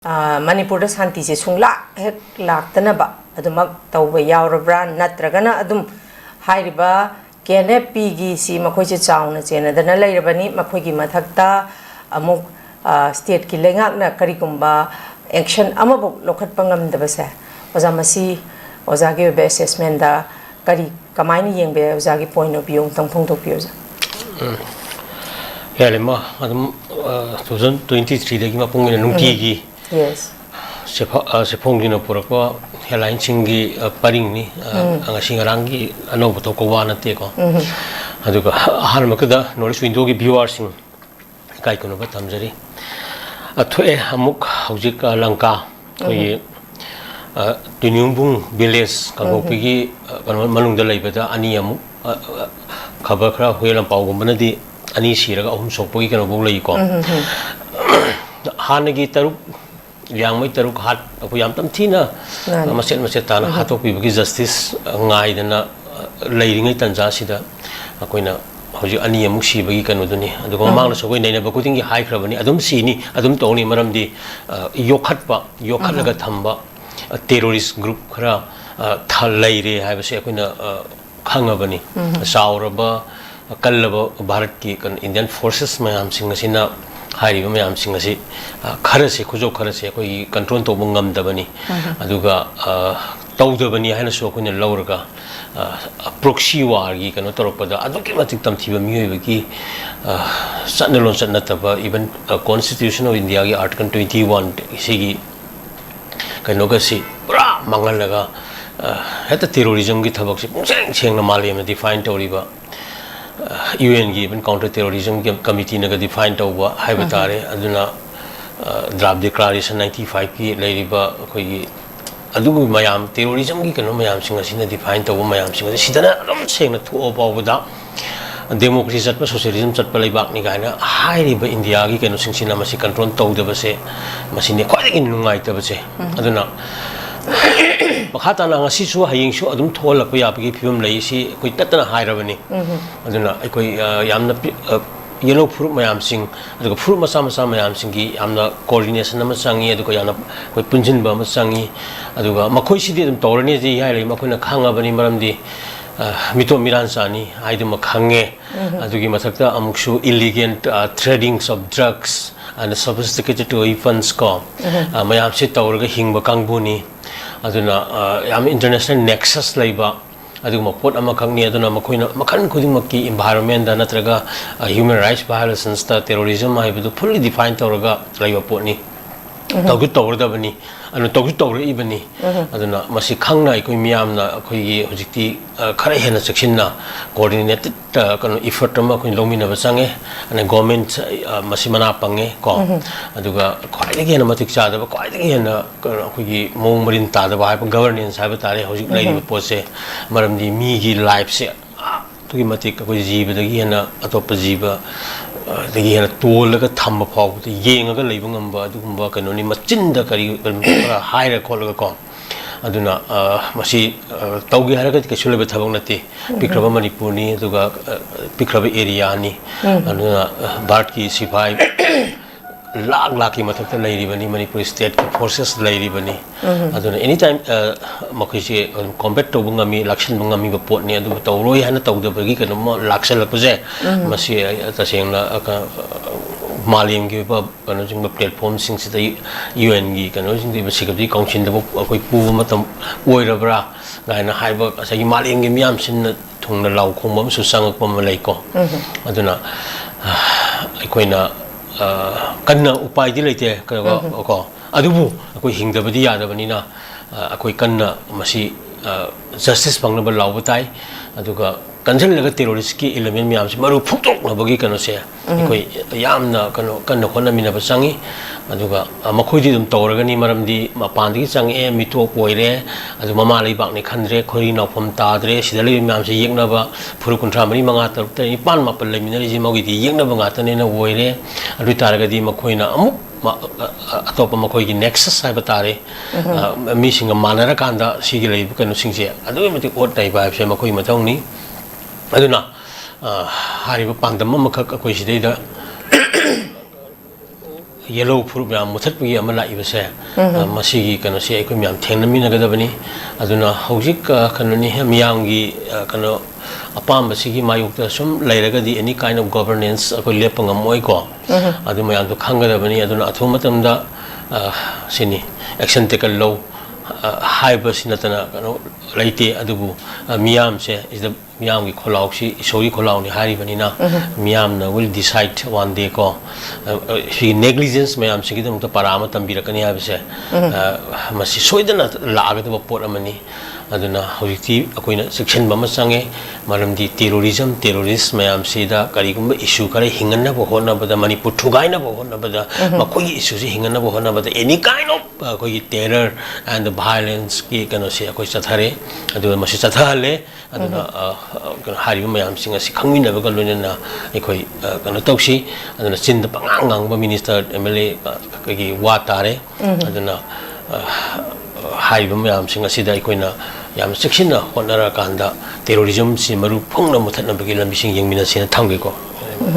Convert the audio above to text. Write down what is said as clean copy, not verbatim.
Manipur Santi se sungla hek laktanaba adumak tauba yaurabra natragana adum hairiba kene pigi si makhoi che chauna chena dana lairabani makhoi gi mathakta amuk state ki lengak na karigumba action amabu lokhat pangam dabase oza masi oza ge be assessment da kari kamaini yengbe oza gi point of view tangphong tok pioza yalema adum 2023 dagi mapungina nungti gi yes sepong dina purako headline chingi paring ni angasing rangi ano boto ko wana te ko aduga har makada knowledge window gi viewers sing kai kono ba tamjari athoe amuk hojik lanka koi tunyumbung village kagopi gi manung da leibada ani amuk khabar khara huelam pawgum banadi ani siraga ahum sokpogi kano bog lei ko hanagi taruk yang mai taruk hat aku yam tam thina maset tana hatopi bagi justice ngai dana leiringai tanja sida akoina hoji ani amuk si bagi kanu duni adugo mangna sogoi nei na bakuting gi hai khrabani adum sini adum toni maramdi yokhat laga thamba terrorist group khara thal leire haibase akoina khangabani sauraba kallaba bharat ki kan indian forces mayam sing asina hari mayam sing asi kharase khujo kharase koi control to bungam dabani aduga tawdabani haina so koina lawraga proxy war gi kan toropada aduki matik tam thiba miyoy gi sanalon sanataba even constitution of india gi article 21 sigi kanoga si pura mangalaga heta terrorism gi thabak si pungseng seng na malem na define toriba UN gi even counter terrorism committee naga define tawba haibatare aduna draft declaration 95 ki leiriba koi adugu mayam terrorism gi kano mayam singa sina define tawba mayam singa sidana adum sengna thu opawda democracy chatpa socialism chatpa leibak ni gaina hairiba india gi kano singsina masi control tawdaba se masine khwai nungai tabase aduna bakhatana ngasi su haying su adum thola pa yapagi phibam lei si koi tatana hairabani aduna koi yamna yellow fruit mayam sing aduga fruit masa mayam sing gi yamna coordination ama sangi aduga yana koi punjin ba ma sangi aduga makhoi sidi adum torani ji hai lei makhoi na khangabani maramdi mito miran sani haidum khange adugi mathakta amuksu illegal tradings of drugs and sophisticated weapons ko mayam si tawraga hingba kangbuni aduna yam international nexus leiba aduma pot ama khangni aduna makoina makhan khuding makki environment da natraga human rights violations ta terrorism haibu fully defined tawraga leiba potni tawgu tawrdabani anu tawgu tawre ibani aduna masi khangna ikoi miyamna akoi gi hojikti khara hena sectionna coordinated kanu effort ma koi lomina ba change ane government masi mana pange ko aduga khwai ge na matik cha da khwai ge na akoi gi mong marin ta da ba governance ha ba tare hojik lai ba pose maramdi mi gi life se tugi matik akoi jiba da gi na atop jiba dagi hena tolaga thamba phawda yengaga leiba ngamba adugumba kanoni machinda kari haira kholaga ko aduna masi tawgi haraga kesulebe thabang nati pikraba manipur ni aduga pikraba area ni aduna bharat ki sipai lag ki mathakta leiribani manipur state forces leiribani aduna anytime makhisi combat to bungami lakshan bungami ba pot ni adu tawroi hana tawdabagi kanoma laksal puje masi tasengna malim gi ba kanu jing platform sing sida UN gi kanu jing di security council da koi pu matam oirabra gaina haiba asagi malim gi miam sin thungna law khomam su sangak pam lai ko aduna aikoina kanna upai di leite ko adubu akoi hingdabadi yadabani na akoi kanna masi justice pangna ba law batai aduga kanjal laga terrorist ki element mi amsi maru phuktok na bagi kano se akoi yamna kano kanna khona mina ba sangi aduga makhoi di dum tawraga ni maramdi mapandi changi mito poire adu mama lei bak ni khandre khori na phom ta dre sidale mi amsi yekna ba phuru kuntra mari manga taruk te pan mapal le minari ji mogi di yekna ba ngata ne na woire adu taraga di makhoi na amuk atop makhoi gi nexus sai batare mi singa manara kanda sigi lei kano singse adu mati ot dai ba se makhoi mathong ni aduna hariba pandam makha koi sidai da yellow fruit maya muthatpagi ama laibase masigi kano se aikoi myam thengnamiнаgadabani aduna hojik kanoni miyamgi kano apam sigi mayukta sum lairagadi any kind of governance akoi lepangam ko adu mayam to khangadabani aduna athumatamda sini action take low high bus natana kano laite adubu miyam se is the miyam gi kholau si isoi kholau ni hari bani na miyam na will decide one day ko si negligence mayam sigi dum to parama tambirakani ha bise masi soidana laagadu pot amani aduna hojiti akoina section bama sange maramdi terrorism terrorist mayam sida karigumba issue kare hinganna bo hona bada manipur thugaina bo hona bada makoi issue si hinganna bo hona bada any kind of koi terror and the violence ki kano se akoi chathare adu masi chathale aduna hari mayam singa si khangmina ba galona ekoi kano tausi aduna chin da pangang ba minister MLA ki wa tare aduna hari mayam singa sida ikoina yam section na honara kanda terrorism si maru phongna muthatna bagi lambi sing yengmina sina thangge ko